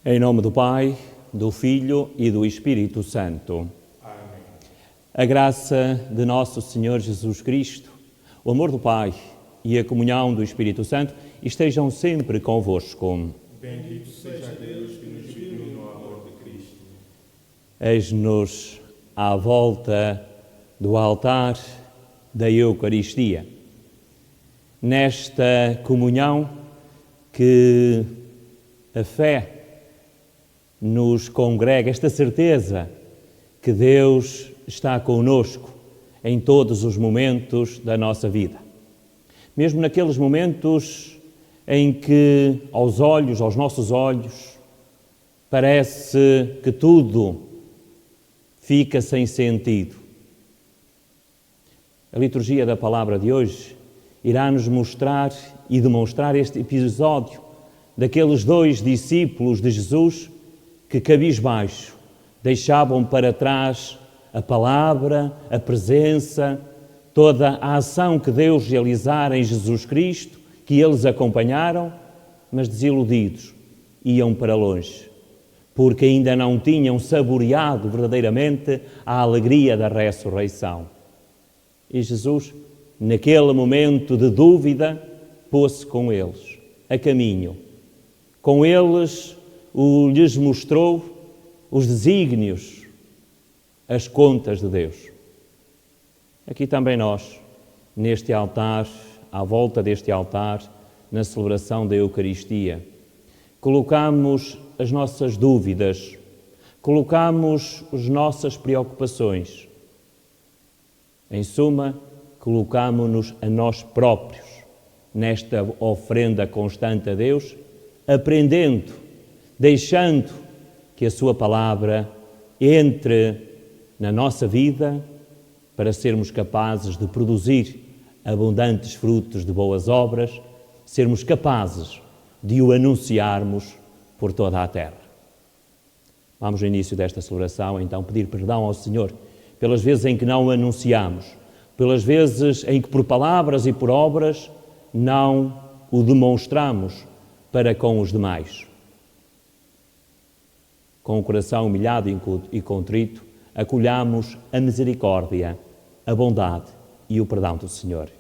Em nome do Pai, do Filho e do Espírito Santo. Amém. A graça de nosso Senhor Jesus Cristo, o amor do Pai e a comunhão do Espírito Santo estejam sempre convosco. Bendito seja Deus que nos uniu no amor de Cristo. Eis-nos à volta do altar da Eucaristia. Nesta comunhão que a fé nos congrega, esta certeza que Deus está conosco em todos os momentos da nossa vida. Mesmo naqueles momentos em que aos nossos olhos, parece que tudo fica sem sentido. A liturgia da palavra de hoje irá nos mostrar e demonstrar este episódio daqueles dois discípulos de Jesus que, cabisbaixo, deixavam para trás a palavra, a presença, toda a ação que Deus realizara em Jesus Cristo, que eles acompanharam, mas desiludidos, iam para longe, porque ainda não tinham saboreado verdadeiramente a alegria da ressurreição. E Jesus, naquele momento de dúvida, pôs-se com eles, a caminho. Com eles lhes mostrou os desígnios, as contas de Deus. Aqui também nós, neste altar, à volta deste altar, na celebração da Eucaristia. Colocamos as nossas dúvidas, colocamos as nossas preocupações. Em suma, colocamo-nos a nós próprios nesta oferenda constante a Deus, aprendendo, deixando que a sua palavra entre na nossa vida para sermos capazes de produzir abundantes frutos de boas obras, sermos capazes de o anunciarmos por toda a terra. Vamos no início desta celebração, então, pedir perdão ao Senhor pelas vezes em que não o anunciamos, pelas vezes em que por palavras e por obras não o demonstramos para com os demais. Com o coração humilhado e contrito, acolhamos a misericórdia, a bondade e o perdão do Senhor.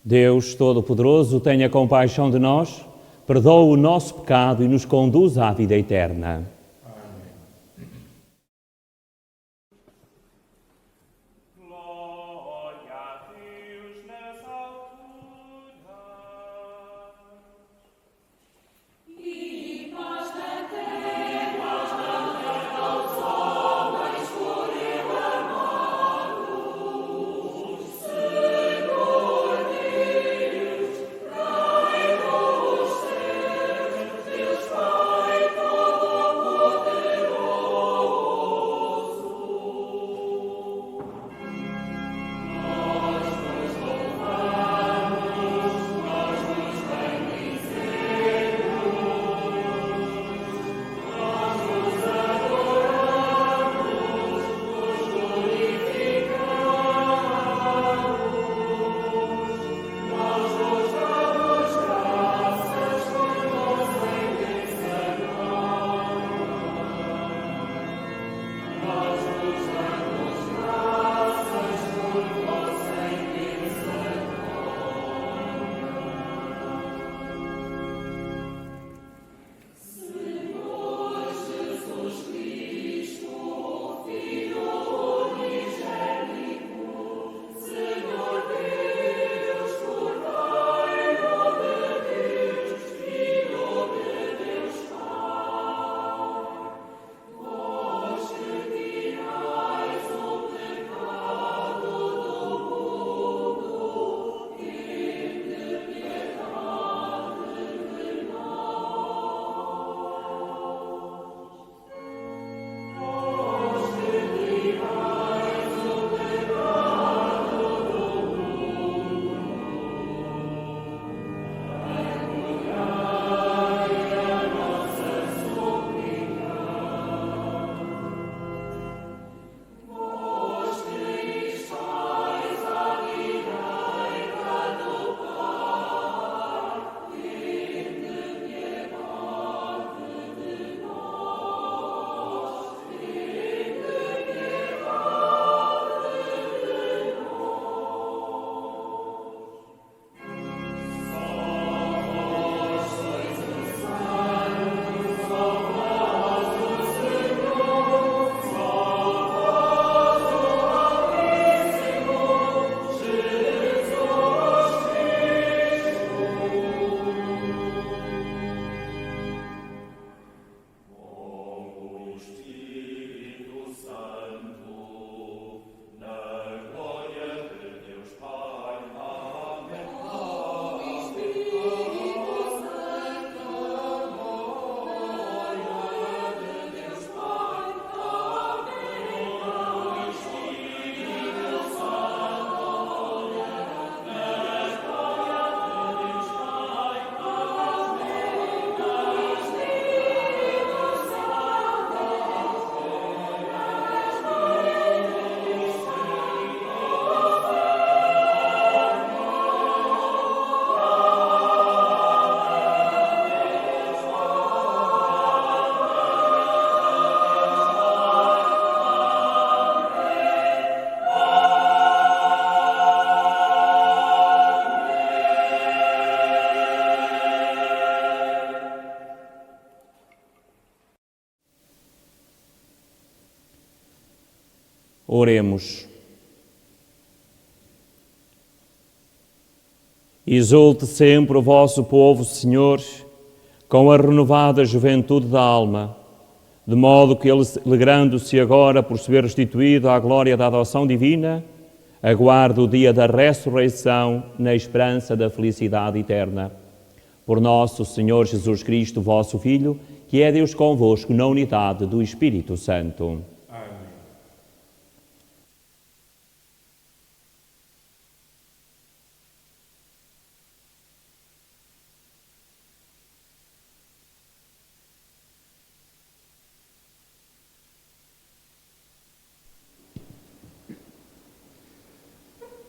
Deus Todo-Poderoso, tenha compaixão de nós, perdoa o nosso pecado e nos conduz à vida eterna. Deus Pai Oremos. Exulte sempre o vosso povo, Senhor, com a renovada juventude da alma, de modo que ele, alegrando-se agora por ser restituído à glória da adoção divina, aguarde o dia da ressurreição na esperança da felicidade eterna. Por nosso Senhor Jesus Cristo, vosso Filho, que é Deus convosco na unidade do Espírito Santo. Amém.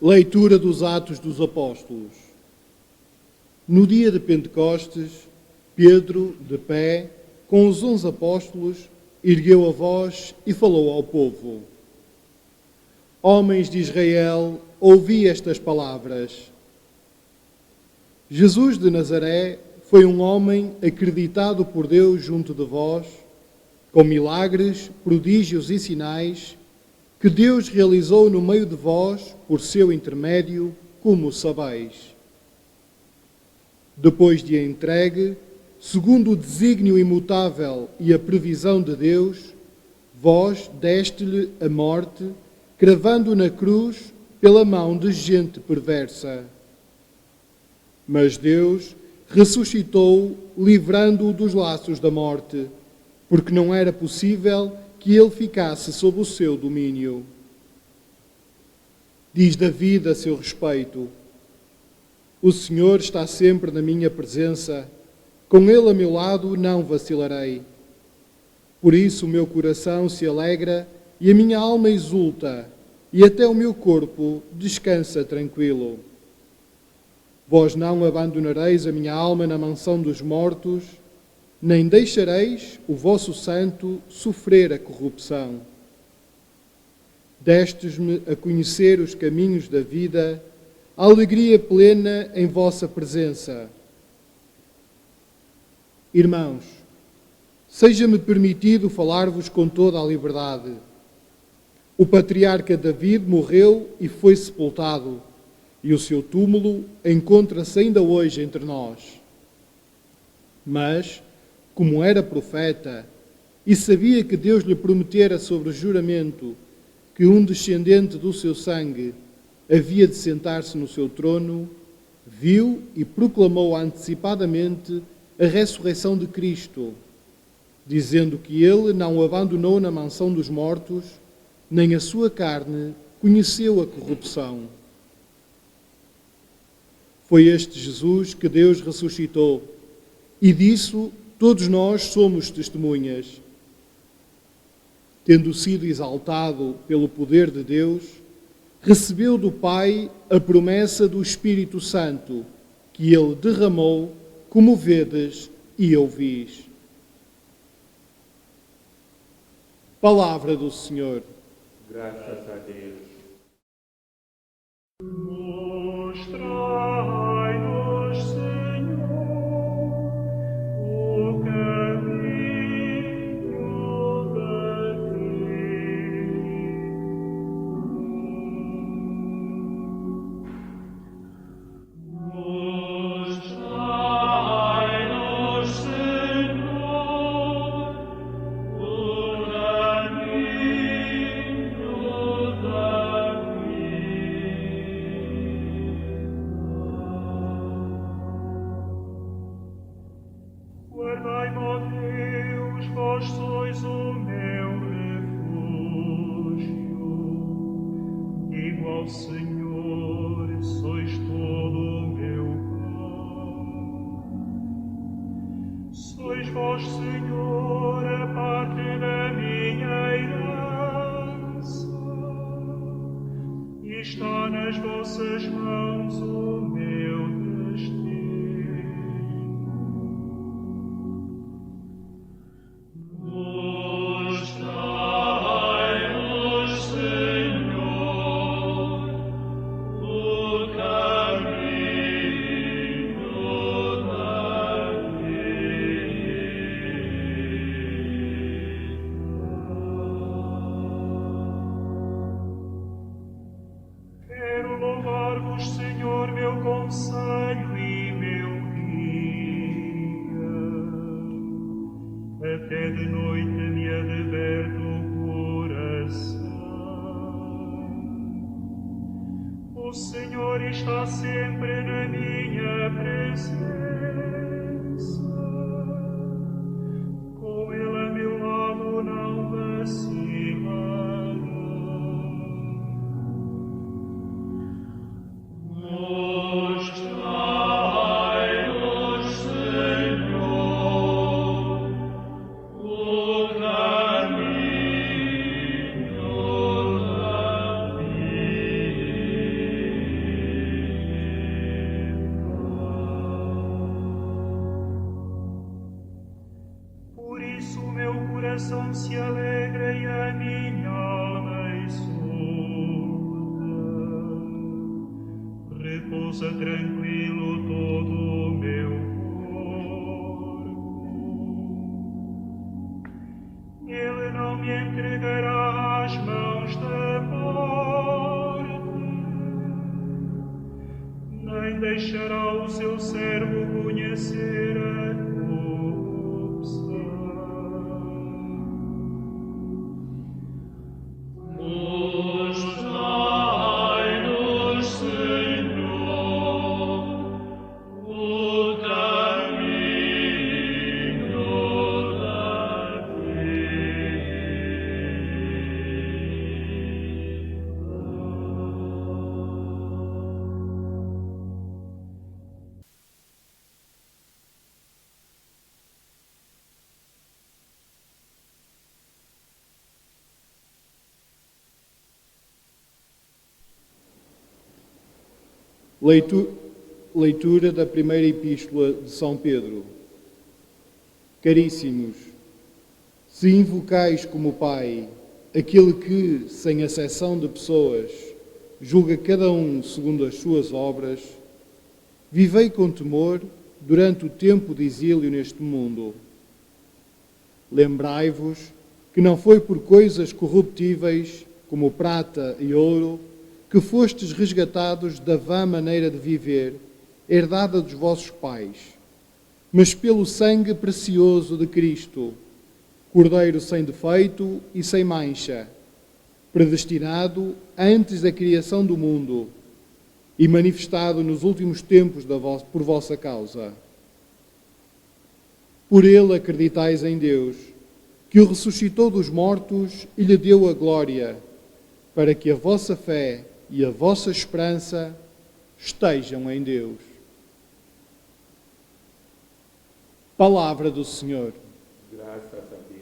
Leitura dos Atos dos Apóstolos. No dia de Pentecostes, Pedro, de pé, com os 11 apóstolos, ergueu a voz e falou ao povo: Homens de Israel, ouvi estas palavras. Jesus de Nazaré foi um homem acreditado por Deus junto de vós, com milagres, prodígios e sinais, que Deus realizou no meio de vós por seu intermédio, como sabeis. Depois de entregue, segundo o desígnio imutável e a previsão de Deus, vós deste-lhe a morte, cravando na cruz pela mão de gente perversa. Mas Deus ressuscitou, livrando-o dos laços da morte, porque não era possível que ele ficasse sob o seu domínio. Diz David a seu respeito: O Senhor está sempre na minha presença, com ele a meu lado não vacilarei. Por isso o meu coração se alegra e a minha alma exulta, e até o meu corpo descansa tranquilo. Vós não abandonareis a minha alma na mansão dos mortos, nem deixareis o vosso santo sofrer a corrupção. Destes-me a conhecer os caminhos da vida, a alegria plena em vossa presença. Irmãos, seja-me permitido falar-vos com toda a liberdade. O patriarca David morreu e foi sepultado, e o seu túmulo encontra-se ainda hoje entre nós. Mas, como era profeta, e sabia que Deus lhe prometera sobre juramento que um descendente do seu sangue havia de sentar-se no seu trono, viu e proclamou antecipadamente a ressurreição de Cristo, dizendo que ele não o abandonou na mansão dos mortos, nem a sua carne conheceu a corrupção. Foi este Jesus que Deus ressuscitou, e disso todos nós somos testemunhas. Tendo sido exaltado pelo poder de Deus, recebeu do Pai a promessa do Espírito Santo, que ele derramou, como vedes e ouvis. Palavra do Senhor. Graças a Deus. Mostrai-nos, Senhor, o caminho Mostrai-nos, Senhor, o caminho da Guardai-me, ó Deus, vós sois o meu refúgio. Igual Senhor, sois todo o meu bem. Sois vós, Senhor, a parte da minha herança, e está nas vossas mãos o meu destino. Mostrai-nos, Senhor, o caminho da vida. até de noite me adverte o coração. O Senhor está sempre na minha presença, com Ele a meu lado não vacilará. Mostrai-nos, Senhor, o caminho da vida. Por isso o meu coração se alegra e a minha alma exulta. Repousa tranquilo todo o meu corpo. Ele não me entregará às mãos da morte, nem deixará o seu servo conhecer a corrupção. Mostrai-nos, Senhor, o caminho da Leitura da primeira epístola de São Pedro. Caríssimos, se invocais como Pai aquele que, sem acessão de pessoas, julga cada um segundo as suas obras, vivei com temor durante o tempo de exílio neste mundo. Lembrai-vos que não foi por coisas corruptíveis, como prata e ouro, que fostes resgatados da vã maneira de viver, herdada dos vossos pais, mas pelo sangue precioso de Cristo, Cordeiro sem defeito e sem mancha, predestinado antes da criação do mundo e manifestado nos últimos tempos por vossa causa. Por ele acreditais em Deus, que o ressuscitou dos mortos e lhe deu a glória, para que a vossa fé e a vossa esperança estejam em Deus. Palavra do Senhor. Graças a Deus.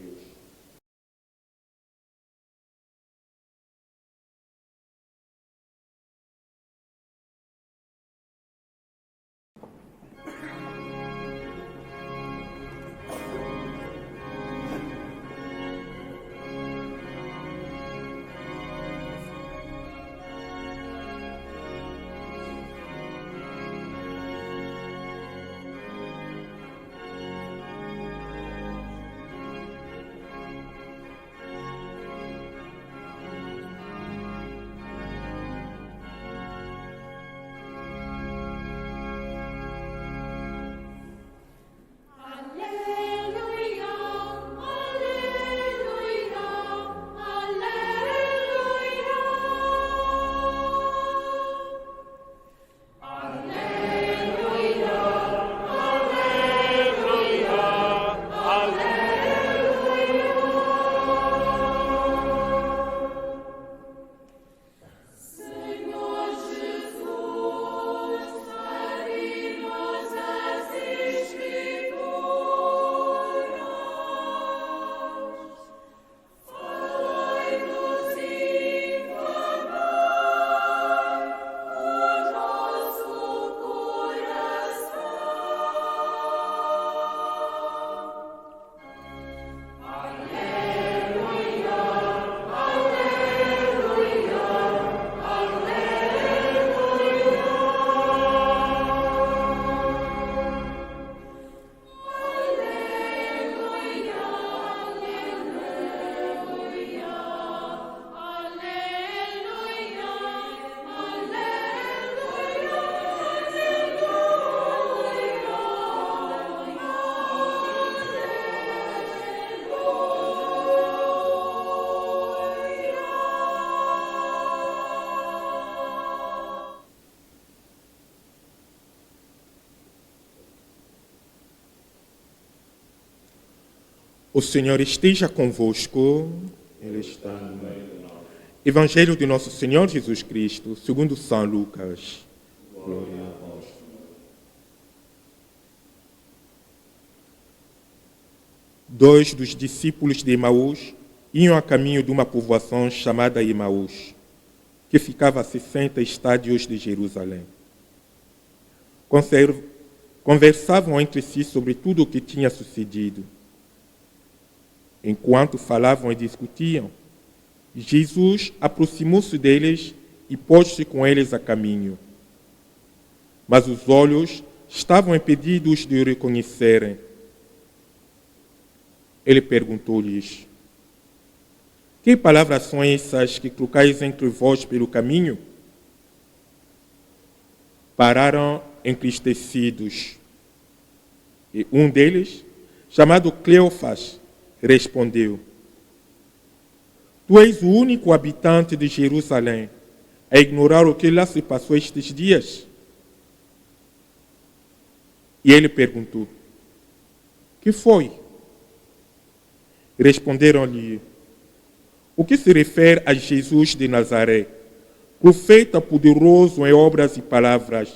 O Senhor esteja convosco. Ele está no meio de nós. Evangelho de nosso Senhor Jesus Cristo, segundo São Lucas. Glória a vós. Dois dos discípulos de Emaús iam a caminho de uma povoação chamada Emaús, que ficava a 60 estádios de Jerusalém. Conversavam entre si sobre tudo o que tinha sucedido. Enquanto falavam e discutiam, Jesus aproximou-se deles e pôs-se com eles a caminho. Mas os olhos estavam impedidos de o reconhecerem. Ele perguntou-lhes: que palavras são essas que trocais entre vós pelo caminho? Pararam entristecidos. E um deles, chamado Cleofas, respondeu: tu és o único habitante de Jerusalém a ignorar o que lá se passou estes dias? E ele perguntou: que foi? Responderam-lhe: o que se refere a Jesus de Nazaré, profeta poderoso em obras e palavras,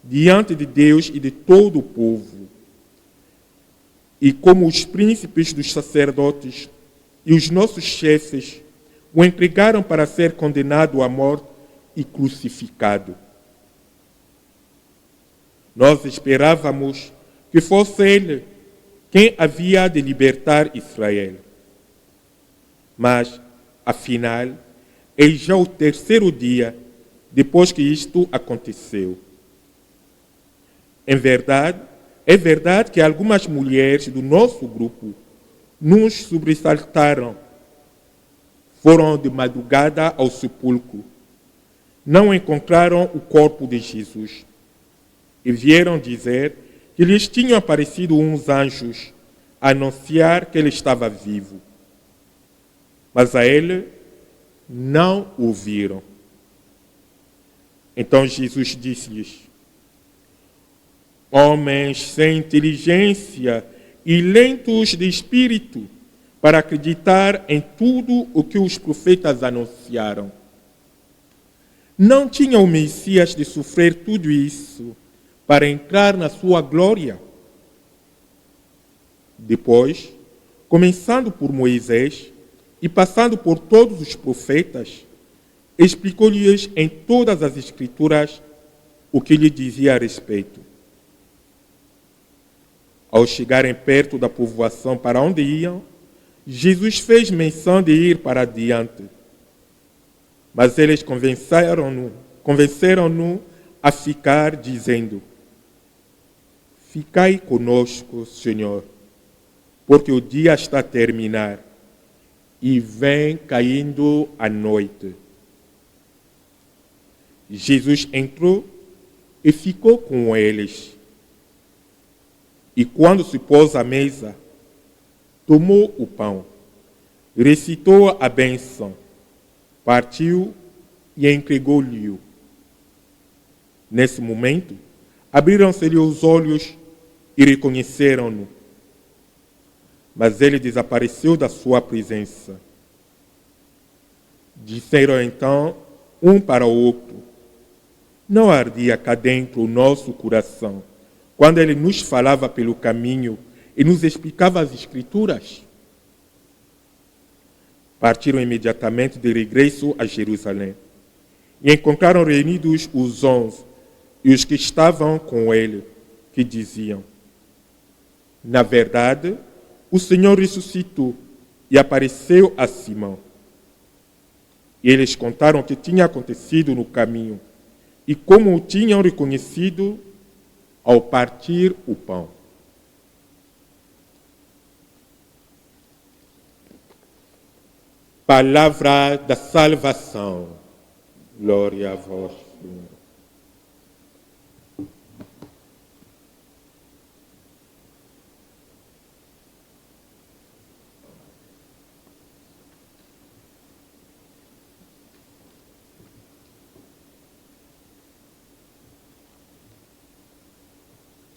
diante de Deus e de todo o povo. E como os príncipes dos sacerdotes e os nossos chefes o entregaram para ser condenado à morte e crucificado. Nós esperávamos que fosse ele quem havia de libertar Israel. Mas, afinal, é já o terceiro dia depois que isto aconteceu. É verdade que algumas mulheres do nosso grupo nos sobressaltaram. Foram de madrugada ao sepulcro. Não encontraram o corpo de Jesus. E vieram dizer que lhes tinham aparecido uns anjos a anunciar que ele estava vivo. Mas a ele não o viram. Então Jesus disse-lhes: homens sem inteligência e lentos de espírito para acreditar em tudo o que os profetas anunciaram. Não tinha o Messias de sofrer tudo isso para entrar na sua glória? Depois, começando por Moisés e passando por todos os profetas, explicou-lhes em todas as Escrituras o que lhe dizia a respeito. Ao chegarem perto da povoação para onde iam, Jesus fez menção de ir para adiante. Mas eles convenceram-no a ficar, dizendo: ficai conosco, Senhor, porque o dia está a terminar e vem caindo a noite. Jesus entrou e ficou com eles. E quando se pôs à mesa, tomou o pão, recitou a bênção, partiu e entregou-lhe-o. Nesse momento, abriram-se-lhe os olhos e reconheceram-no. Mas ele desapareceu da sua presença. Disseram então um para o outro: não ardia cá dentro o nosso coração quando ele nos falava pelo caminho e nos explicava as Escrituras? Partiram imediatamente de regresso a Jerusalém e encontraram reunidos os 11 e os que estavam com ele, que diziam: na verdade, o Senhor ressuscitou e apareceu a Simão. E eles contaram o que tinha acontecido no caminho e como o tinham reconhecido ao partir o pão. Palavra da salvação. Glória a vós, Senhor.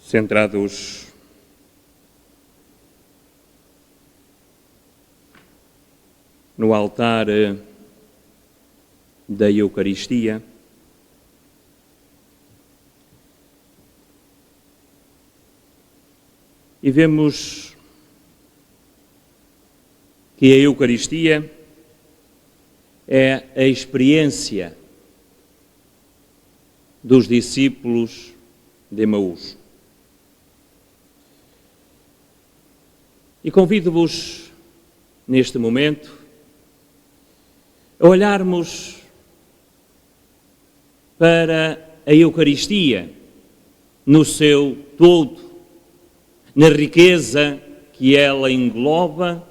Centrados no altar da Eucaristia, e vemos que a Eucaristia é a experiência dos discípulos de Emaús. E convido-vos, neste momento, a olharmos para a Eucaristia no seu todo, na riqueza que ela engloba,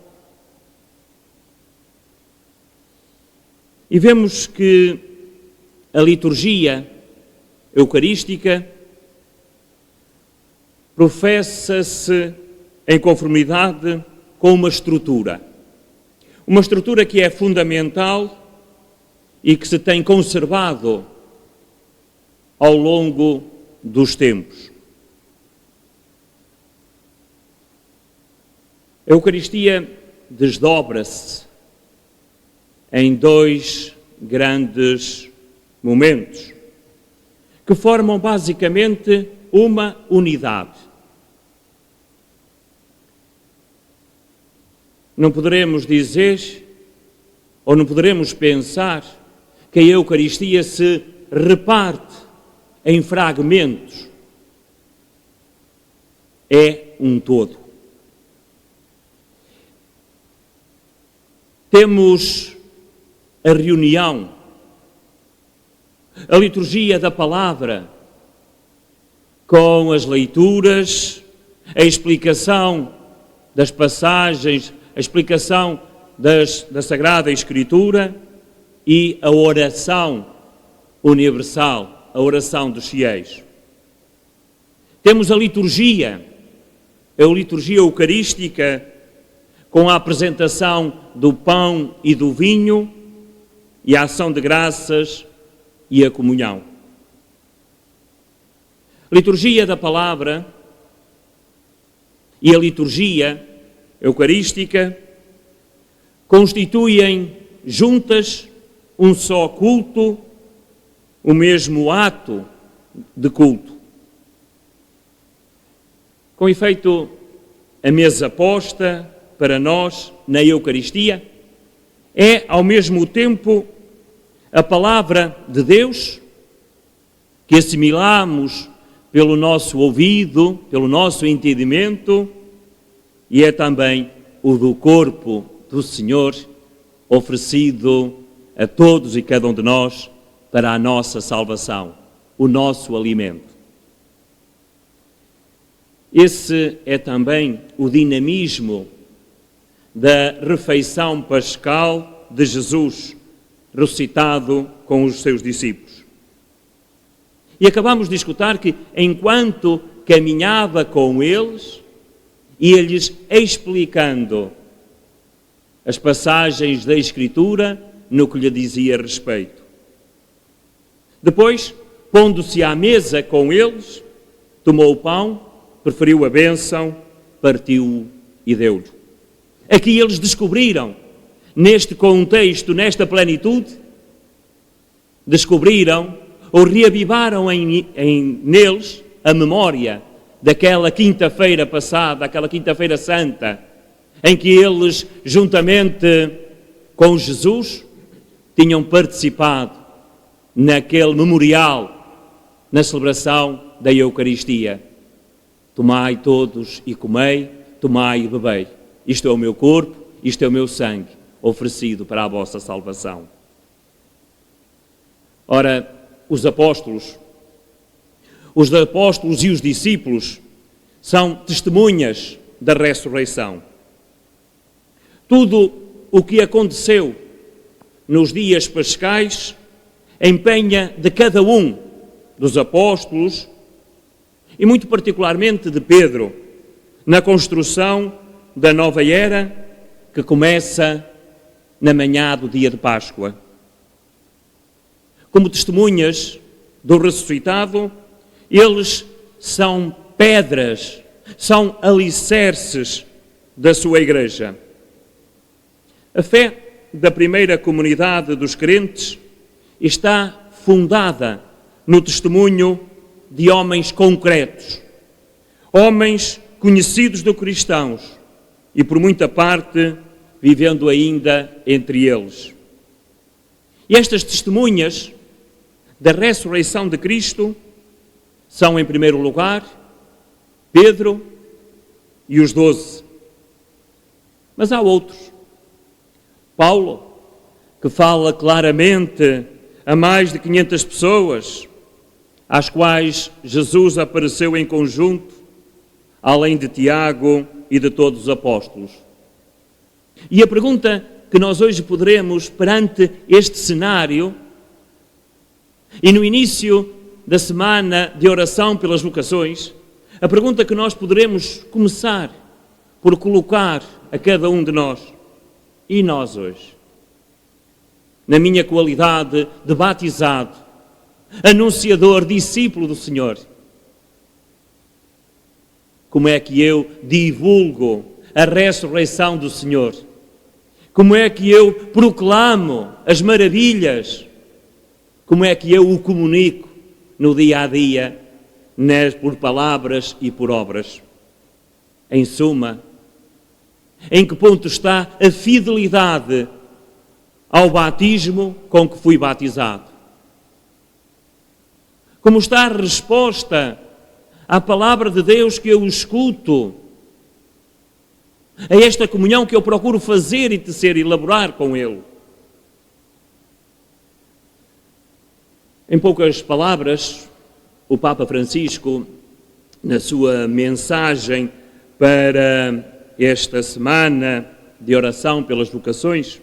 e vemos que a liturgia eucarística professa-se em conformidade com uma estrutura que é fundamental e que se tem conservado ao longo dos tempos. A Eucaristia desdobra-se em dois grandes momentos que formam basicamente uma unidade. Não poderemos dizer, ou não poderemos pensar, que a Eucaristia se reparte em fragmentos. É um todo. Temos a reunião, a liturgia da palavra, com as leituras, a explicação das passagens, a explicação da Sagrada Escritura e a oração universal, a oração dos fiéis. Temos a liturgia eucarística, com a apresentação do pão e do vinho e a ação de graças e a comunhão. A liturgia da palavra e a liturgia eucarística constituem juntas um só culto, o mesmo ato de culto. Com efeito, a mesa posta para nós na Eucaristia é, ao mesmo tempo, a palavra de Deus, que assimilamos pelo nosso ouvido, pelo nosso entendimento, e é também o do corpo do Senhor, oferecido a todos e cada um de nós para a nossa salvação, o nosso alimento. Esse é também o dinamismo da refeição pascal de Jesus, ressuscitado com os seus discípulos. E acabamos de escutar que, enquanto caminhava com eles, ia-lhes explicando as passagens da Escritura no que lhe dizia respeito. Depois, pondo-se à mesa com eles, tomou o pão, proferiu a bênção, partiu-o e deu-lhe. Aqui eles descobriram, neste contexto, nesta plenitude, descobriram ou reavivaram neles a memória daquela quinta-feira passada, aquela quinta-feira santa, em que eles, juntamente com Jesus, tinham participado naquele memorial, na celebração da Eucaristia. Tomai todos e comei, tomai e bebei. Isto é o meu corpo, isto é o meu sangue, oferecido para a vossa salvação. Ora, os apóstolos e os discípulos são testemunhas da ressurreição. Tudo o que aconteceu nos dias pascais empenha de cada um dos apóstolos e muito particularmente de Pedro na construção da nova era que começa na manhã do dia de Páscoa. Como testemunhas do ressuscitado, eles são pedras, são alicerces da sua igreja. A fé da primeira comunidade dos crentes está fundada no testemunho de homens concretos, homens conhecidos de cristãos e, por muita parte, vivendo ainda entre eles. E estas testemunhas da ressurreição de Cristo são, em primeiro lugar, Pedro e os 12. Mas há outros. Paulo, que fala claramente a mais de 500 pessoas, às quais Jesus apareceu em conjunto, além de Tiago e de todos os apóstolos. E a pergunta que nós hoje poderemos, perante este cenário, e no início da semana de oração pelas vocações, a pergunta que nós poderemos começar por colocar a cada um de nós: e nós hoje? Na minha qualidade de batizado, anunciador, discípulo do Senhor, como é que eu divulgo a ressurreição do Senhor? Como é que eu proclamo as maravilhas? Como é que eu o comunico no dia a dia, por palavras e por obras? Em suma, em que ponto está a fidelidade ao batismo com que fui batizado? Como está a resposta à palavra de Deus que eu escuto, a esta comunhão que eu procuro fazer e tecer, elaborar com Ele? Em poucas palavras, o Papa Francisco, na sua mensagem para esta semana de oração pelas vocações,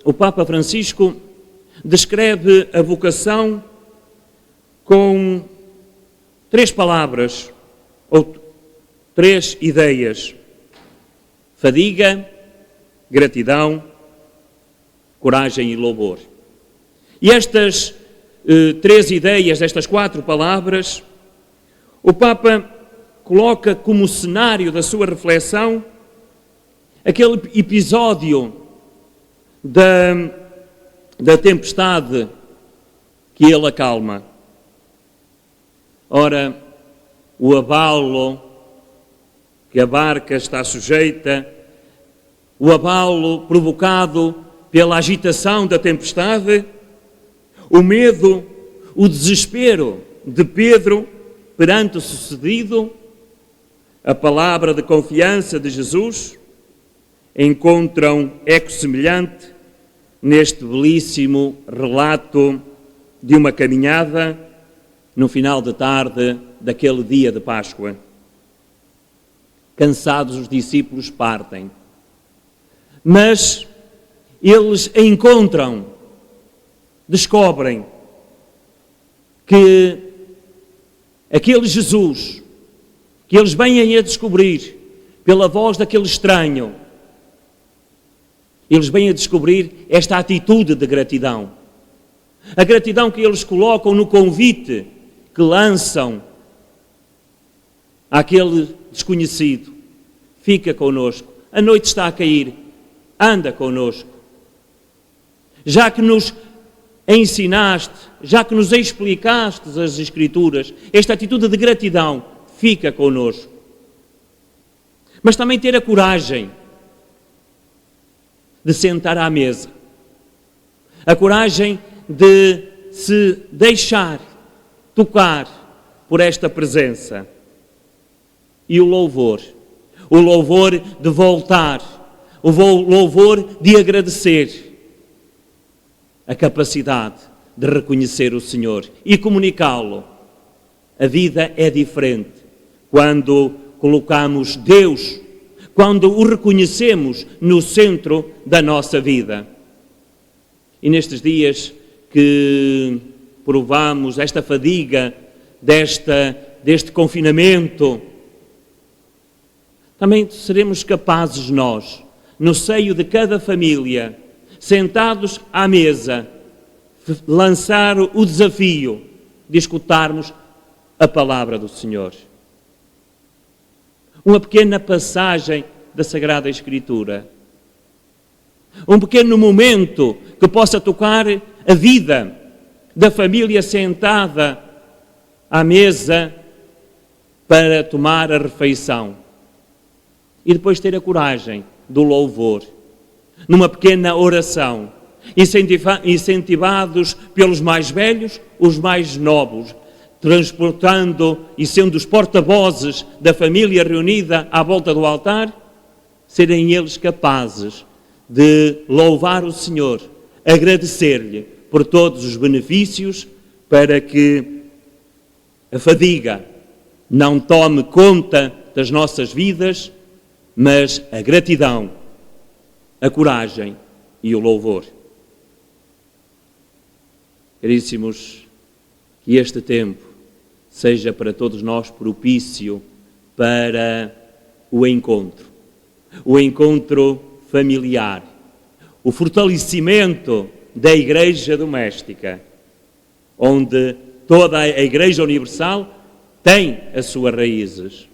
o Papa Francisco, descreve a vocação com 3 palavras, ou 3 ideias: fadiga, gratidão, coragem e louvor. E estas 3 ideias, estas 4 palavras, o Papa coloca como cenário da sua reflexão aquele episódio da tempestade que ele acalma. Ora, o abalo que a barca está sujeita, o abalo provocado pela agitação da tempestade, o medo, o desespero de Pedro perante o sucedido, a palavra de confiança de Jesus, encontram eco semelhante neste belíssimo relato de uma caminhada no final de tarde daquele dia de Páscoa. Cansados, os discípulos partem, mas eles encontram, descobrem que aquele Jesus que eles vêm a descobrir pela voz daquele estranho, eles vêm a descobrir esta atitude de gratidão. A gratidão que eles colocam no convite que lançam àquele desconhecido: fica connosco, a noite está a cair, anda connosco. Já que nos ensinaste, já que nos explicaste as Escrituras, esta atitude de gratidão, fica connosco. Mas também ter a coragem de sentar à mesa, a coragem de se deixar tocar por esta presença, e o louvor de voltar, o louvor de agradecer, a capacidade de reconhecer o Senhor e comunicá-lo. A vida é diferente quando colocamos Deus, quando o reconhecemos no centro da nossa vida. E nestes dias que provamos esta fadiga deste confinamento, também seremos capazes nós, no seio de cada família, sentados à mesa, lançar o desafio de escutarmos a palavra do Senhor. Uma pequena passagem da Sagrada Escritura. Um pequeno momento que possa tocar a vida da família sentada à mesa para tomar a refeição. E depois ter a coragem do louvor, numa pequena oração, incentivados pelos mais velhos, os mais novos, transportando e sendo os porta-vozes da família reunida à volta do altar, serem eles capazes de louvar o Senhor, agradecer-lhe por todos os benefícios, para que a fadiga não tome conta das nossas vidas, mas a gratidão, a coragem e o louvor. Caríssimos, que este tempo seja para todos nós propício para o encontro familiar, o fortalecimento da Igreja doméstica, onde toda a Igreja Universal tem as suas raízes,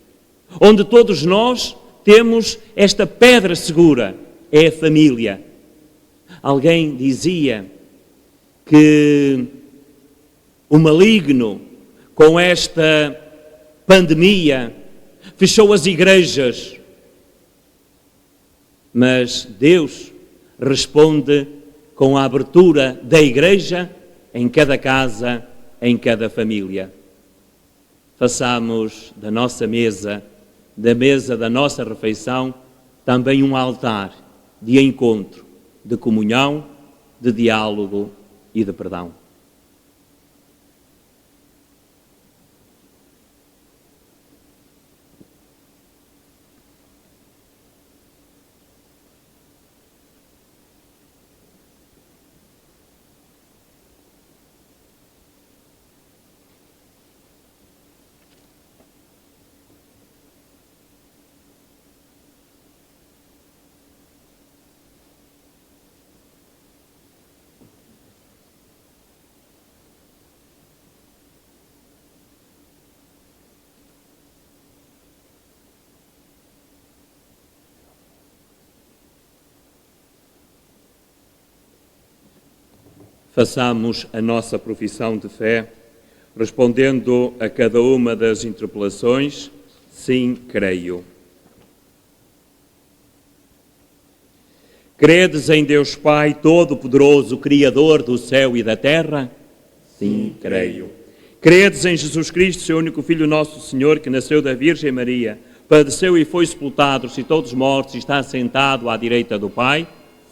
onde todos nós temos esta pedra segura, é a família. Alguém dizia que o maligno, com esta pandemia, fechou as igrejas, mas Deus responde com a abertura da igreja em cada casa, em cada família. Façamos da nossa mesa, da mesa da nossa refeição, também um altar de encontro, de comunhão, de diálogo e de perdão. Façamos a nossa profissão de fé, respondendo a cada uma das interpelações, sim, creio. Credes em Deus Pai Todo-Poderoso, Criador do céu e da terra? Sim, creio. Credes em Jesus Cristo, seu único Filho, nosso Senhor, que nasceu da Virgem Maria, padeceu e foi sepultado, ressuscitou dos mortos e está sentado à direita do Pai?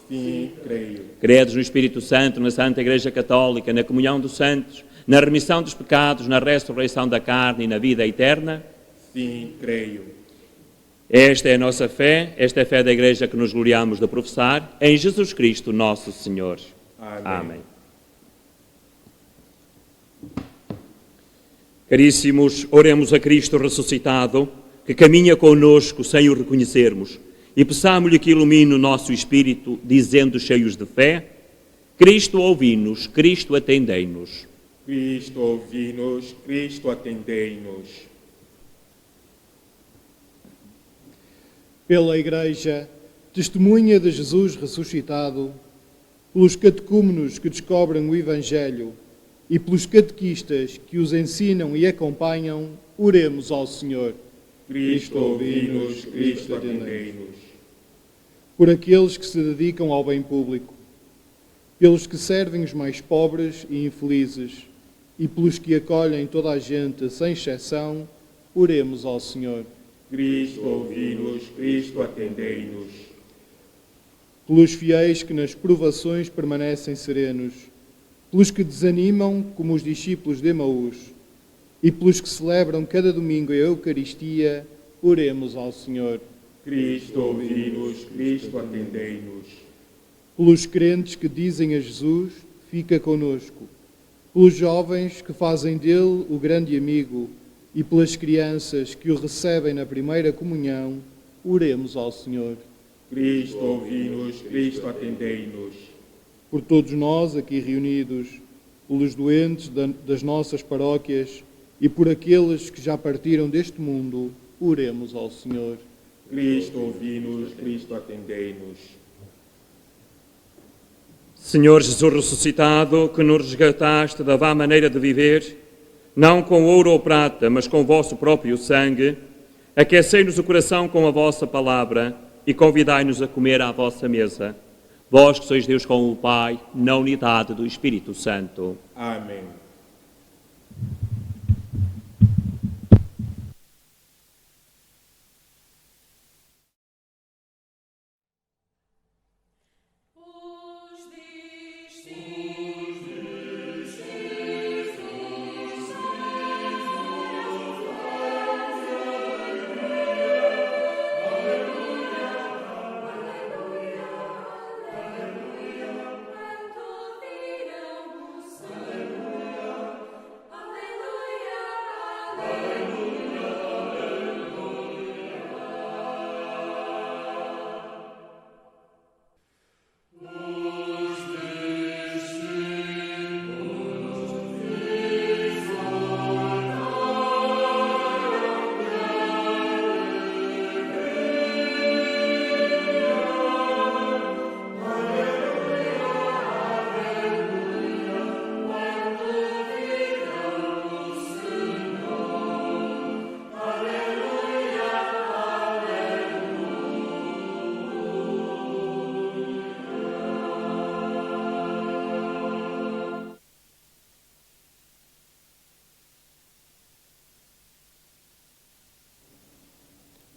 Sim, creio. Credes no Espírito Santo, na Santa Igreja Católica, na comunhão dos santos, na remissão dos pecados, na ressurreição da carne e na vida eterna? Sim, creio. Esta é a nossa fé, esta é a fé da Igreja que nos gloriamos de professar, em Jesus Cristo, nosso Senhor. Amém. Amém. Caríssimos, oremos a Cristo ressuscitado, que caminha conosco sem o reconhecermos, e peçamo-lhe que ilumine o nosso espírito, dizendo cheios de fé: Cristo ouvi-nos, Cristo atendei-nos. Cristo ouvi-nos, Cristo atendei-nos. Pela Igreja, testemunha de Jesus ressuscitado, pelos catecúmenos que descobrem o Evangelho e pelos catequistas que os ensinam e acompanham, oremos ao Senhor. Cristo ouvi-nos, Cristo atendei-nos. Por aqueles que se dedicam ao bem público, pelos que servem os mais pobres e infelizes e pelos que acolhem toda a gente sem exceção, oremos ao Senhor. Cristo ouvi-nos, Cristo atendei-nos. Pelos fiéis que nas provações permanecem serenos, pelos que desanimam como os discípulos de Emaús e pelos que celebram cada domingo a Eucaristia, oremos ao Senhor. Cristo ouvi-nos, Cristo atendei-nos. Pelos crentes que dizem a Jesus, fica conosco, pelos jovens que fazem dele o grande amigo e pelas crianças que o recebem na primeira comunhão, oremos ao Senhor. Cristo ouvi-nos, Cristo atendei-nos. Por todos nós aqui reunidos, pelos doentes das nossas paróquias e por aqueles que já partiram deste mundo, oremos ao Senhor. Cristo ouvi-nos, Cristo atendei-nos. Senhor Jesus ressuscitado, que nos resgataste da vã maneira de viver, não com ouro ou prata, mas com o vosso próprio sangue, aquecei-nos o coração com a vossa palavra e convidai-nos a comer à vossa mesa. Vós que sois Deus com o Pai, na unidade do Espírito Santo. Amém.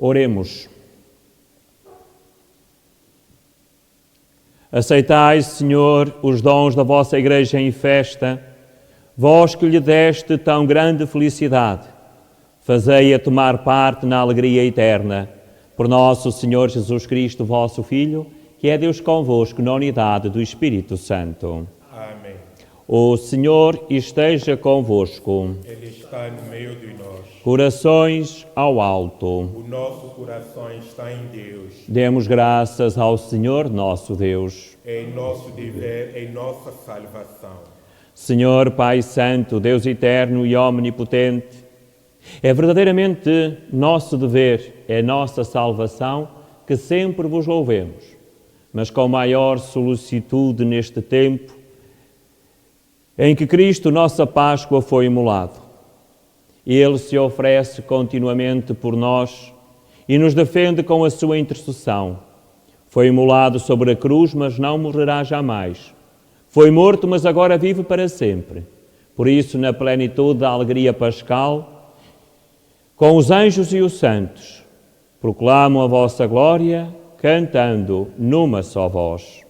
Oremos. Aceitai, Senhor, os dons da vossa Igreja em festa, vós que lhe deste tão grande felicidade, fazei-a tomar parte na alegria eterna, por nosso Senhor Jesus Cristo, vosso Filho, que é Deus convosco na unidade do Espírito Santo. Amém. O Senhor esteja convosco. Ele está no meio de nós. Corações ao alto. O nosso coração está em Deus. Demos graças ao Senhor nosso Deus. É nosso dever, é nossa salvação. Senhor Pai Santo, Deus eterno e omnipotente, é verdadeiramente nosso dever, é nossa salvação que sempre vos louvemos, mas com maior solicitude neste tempo em que Cristo, nossa Páscoa, foi imolado. Ele se oferece continuamente por nós e nos defende com a sua intercessão. Foi imolado sobre a cruz, mas não morrerá jamais. Foi morto, mas agora vive para sempre. Por isso, na plenitude da alegria pascal, com os anjos e os santos, proclamam a vossa glória, cantando numa só voz.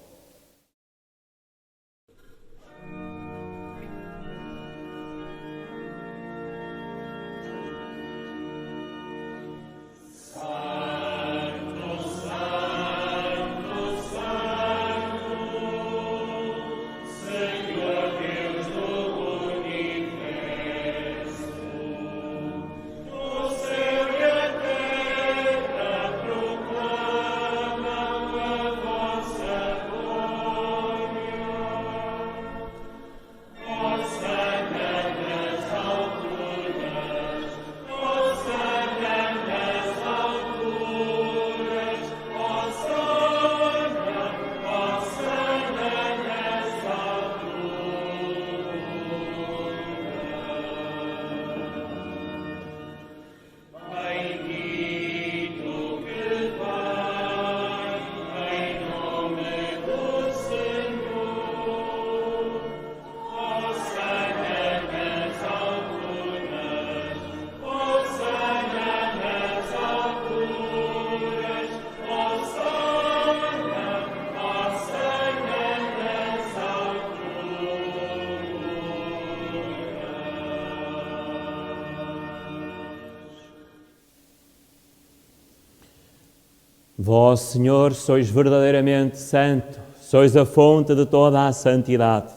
Vós, Senhor, sois verdadeiramente santo, sois a fonte de toda a santidade.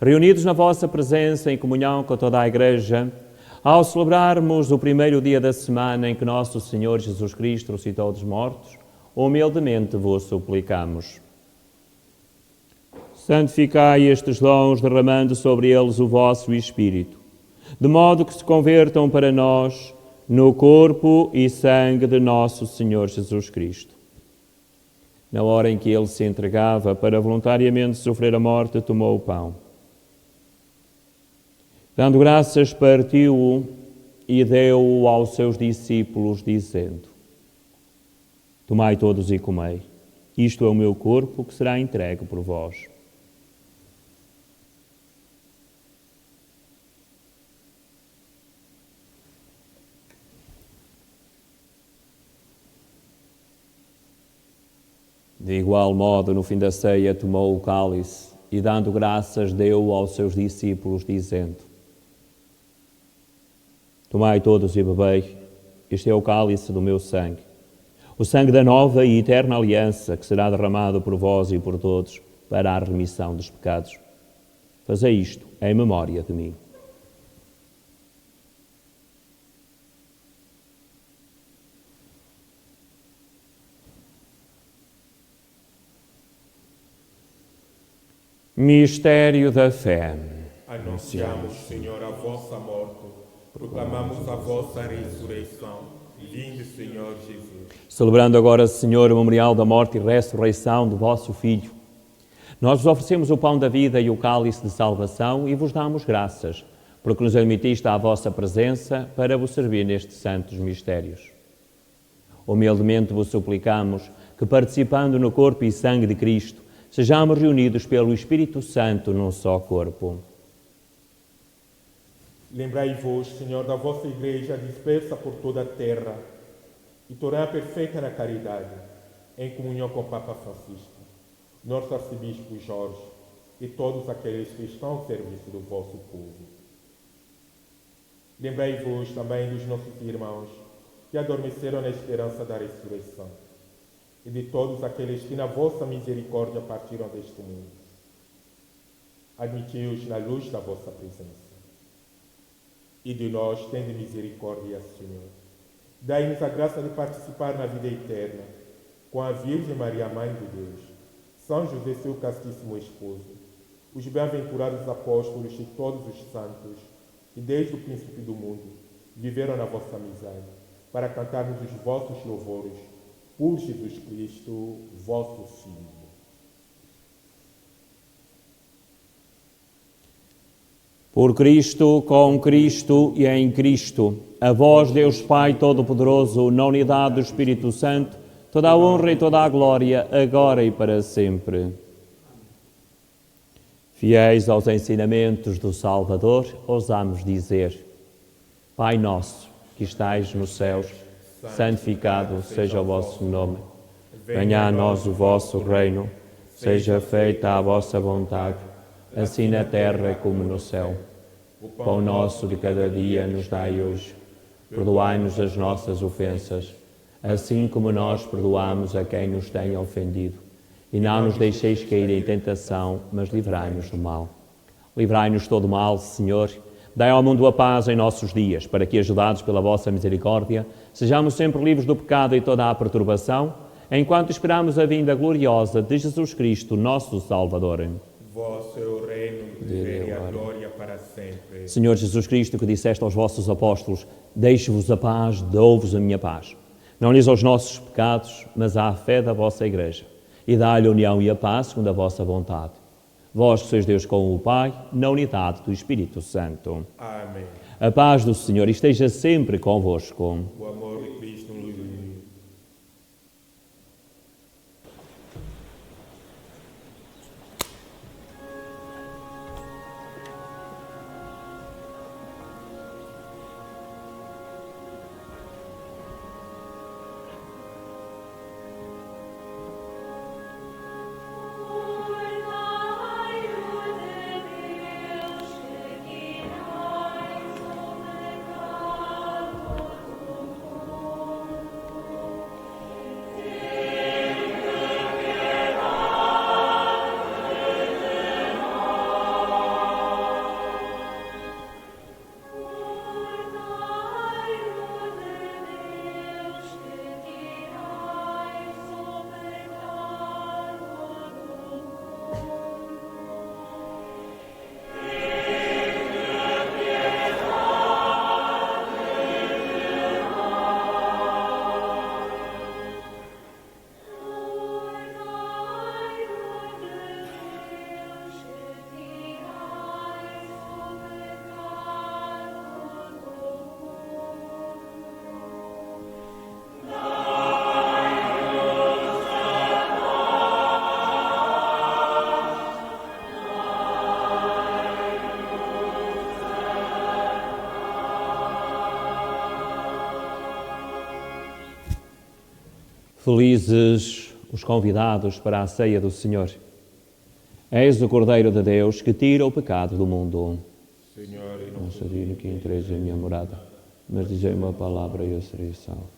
Reunidos na vossa presença, em comunhão com toda a Igreja, ao celebrarmos o primeiro dia da semana em que nosso Senhor Jesus Cristo ressuscitou dos mortos, humildemente vos suplicamos. Santificai estes dons, derramando sobre eles o vosso Espírito, de modo que se convertam para nós no corpo e sangue de nosso Senhor Jesus Cristo. Na hora em que ele se entregava para voluntariamente sofrer a morte, tomou o pão. Dando graças, partiu-o e deu-o aos seus discípulos, dizendo: Tomai todos e comei. Isto é o meu corpo que será entregue por vós. De igual modo, no fim da ceia, tomou o cálice e, dando graças, deu-o aos seus discípulos, dizendo: Tomai todos e bebei, este é o cálice do meu sangue, o sangue da nova e eterna aliança, que será derramado por vós e por todos para a remissão dos pecados. Fazei isto em memória de mim. Mistério da fé. Anunciamos, Senhor, a vossa morte, proclamamos a vossa ressurreição. Vinde, Senhor Jesus. Celebrando agora, Senhor, o memorial da morte e ressurreição do vosso Filho, nós vos oferecemos o pão da vida e o cálice de salvação e vos damos graças, porque nos admitiste à vossa presença para vos servir nestes santos mistérios. Humildemente vos suplicamos que, participando no corpo e sangue de Cristo, sejamos reunidos pelo Espírito Santo num só corpo. Lembrai-vos, Senhor, da vossa Igreja dispersa por toda a terra e tornai-a perfeita na caridade, em comunhão com o Papa Francisco, nosso arcebispo Jorge e todos aqueles que estão ao serviço do vosso povo. Lembrai-vos também dos nossos irmãos que adormeceram na esperança da ressurreição e de todos aqueles que na vossa misericórdia partiram deste mundo. Admiti-os na luz da vossa presença. E de nós, tende misericórdia, Senhor. Dai-nos a graça de participar na vida eterna, com a Virgem Maria, Mãe de Deus, São José, seu castíssimo esposo, os bem-aventurados apóstolos e todos os santos, que desde o princípio do mundo viveram na vossa amizade, para cantarmos os vossos louvores, por Jesus Cristo, vosso Filho. Por Cristo, com Cristo e em Cristo, a vós, Deus Pai Todo-Poderoso, na unidade do Espírito Santo, toda a honra e toda a glória, agora e para sempre. Fiéis aos ensinamentos do Salvador, ousamos dizer: Pai nosso, que estais nos céus, santificado seja o vosso nome. Venha a nós o vosso reino, seja feita a vossa vontade, assim na terra como no céu. O pão nosso de cada dia nos dai hoje. Perdoai-nos as nossas ofensas, assim como nós perdoamos a quem nos tem ofendido. E não nos deixeis cair em tentação, mas livrai-nos do mal. Livrai-nos de todo mal, Senhor. Dai ao mundo a paz em nossos dias, para que, ajudados pela vossa misericórdia, sejamos sempre livres do pecado e toda a perturbação, enquanto esperamos a vinda gloriosa de Jesus Cristo, nosso Salvador. Vosso é o reino, o poder e a glória para sempre. Senhor Jesus Cristo, que disseste aos vossos apóstolos: deixo-vos a paz, dou-vos a minha paz. Não lhes aos nossos pecados, mas à fé da vossa Igreja. E dá-lhe a união e a paz segundo a vossa vontade. Vós que sois Deus com o Pai, na unidade do Espírito Santo. Amém. A paz do Senhor esteja sempre convosco. O amor de Cristo nos une. Felizes os convidados para a ceia do Senhor. Eis o Cordeiro de Deus que tira o pecado do mundo. Senhor, e Não sou digno que entreis em minha morada, mas dizei uma palavra e eu serei salvo.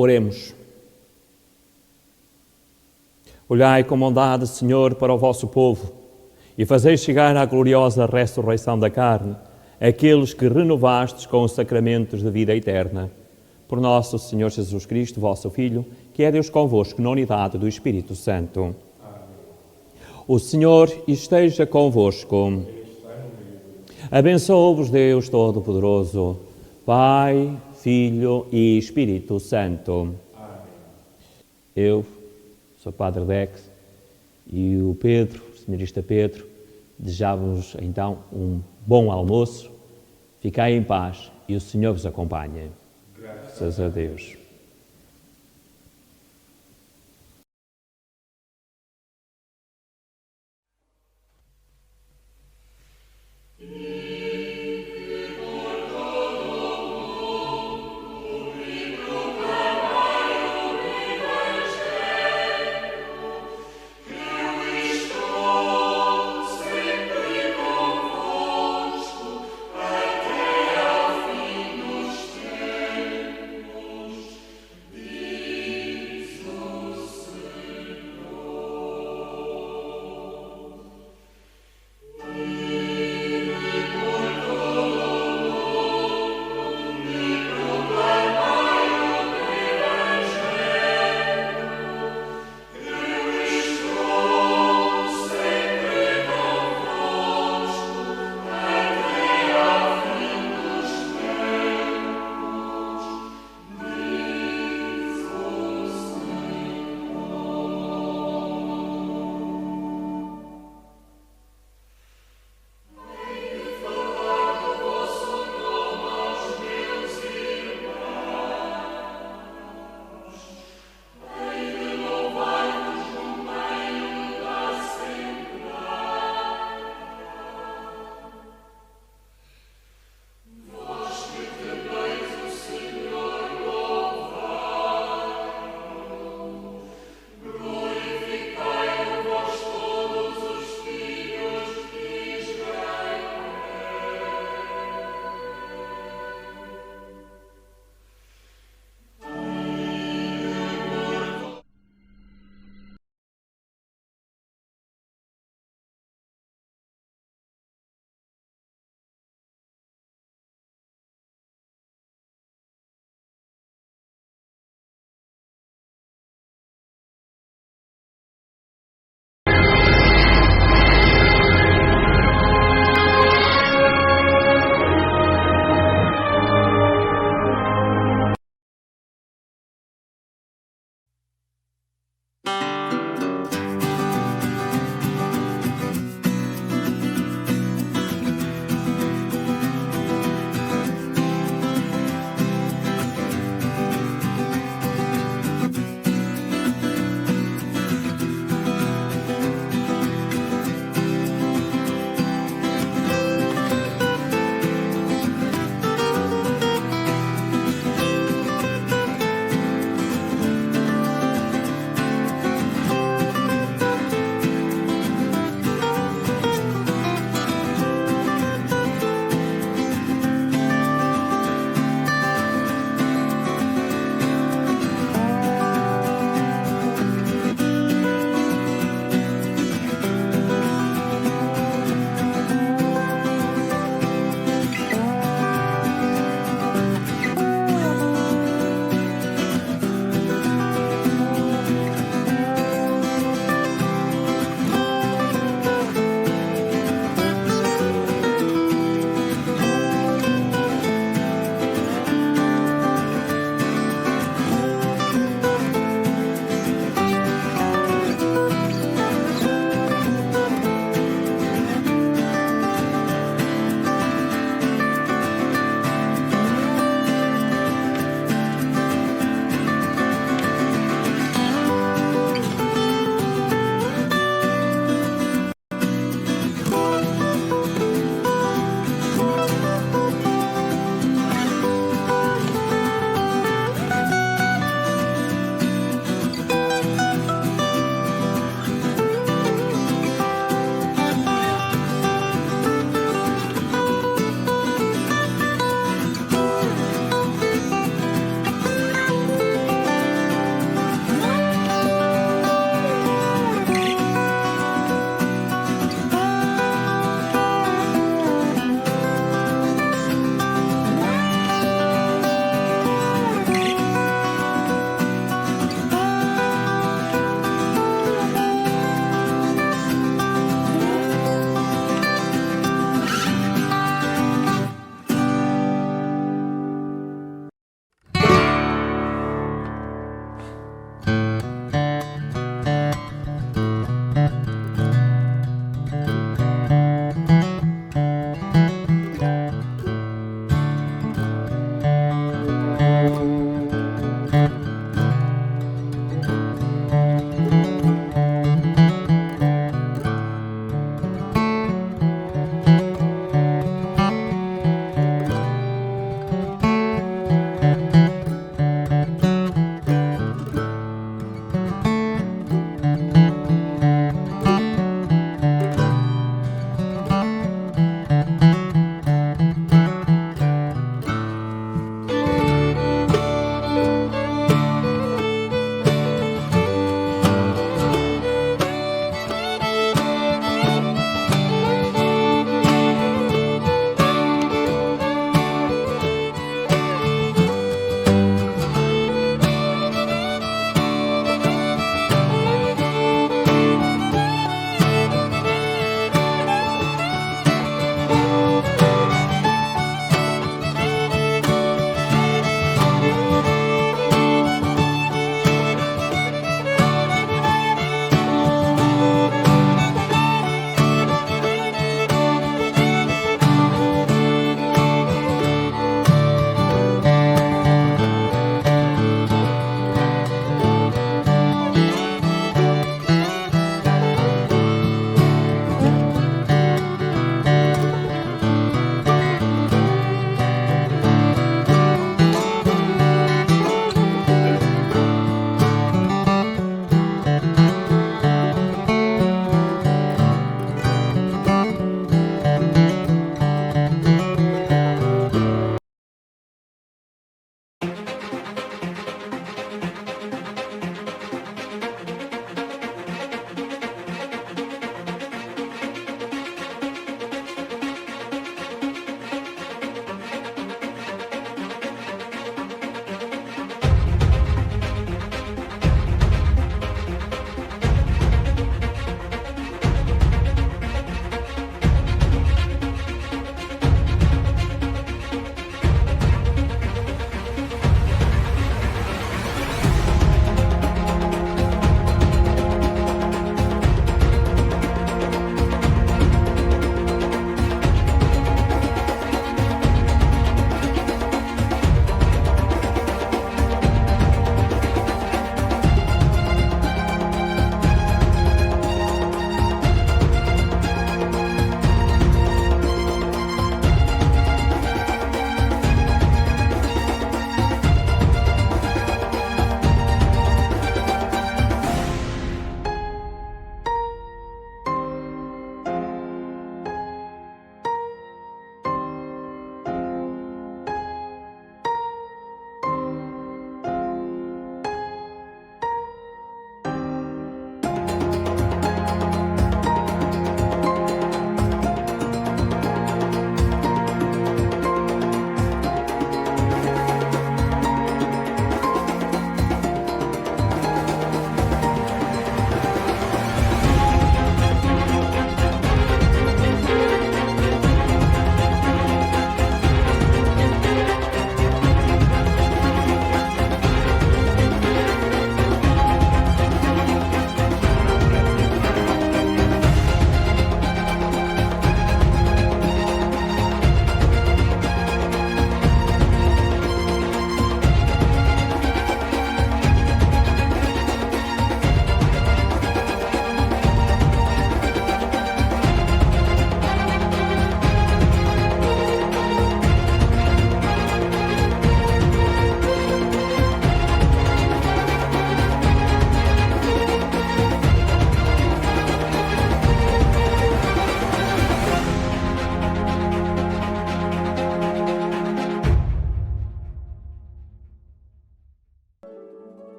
Oremos. Olhai com bondade, Senhor, para o vosso povo e fazei chegar à gloriosa ressurreição da carne aqueles que renovastes com os sacramentos de vida eterna. Por nosso Senhor Jesus Cristo, vosso Filho, que é Deus convosco na unidade do Espírito Santo. Amém. O Senhor esteja convosco. Abençoe-vos Deus Todo-Poderoso, Pai, Filho e Espírito Santo. Amém. Eu sou o Padre Dex e o Pedro, o Seminarista Pedro, desejávamos então um bom almoço. Ficai em paz e o Senhor vos acompanhe. Graças a Deus.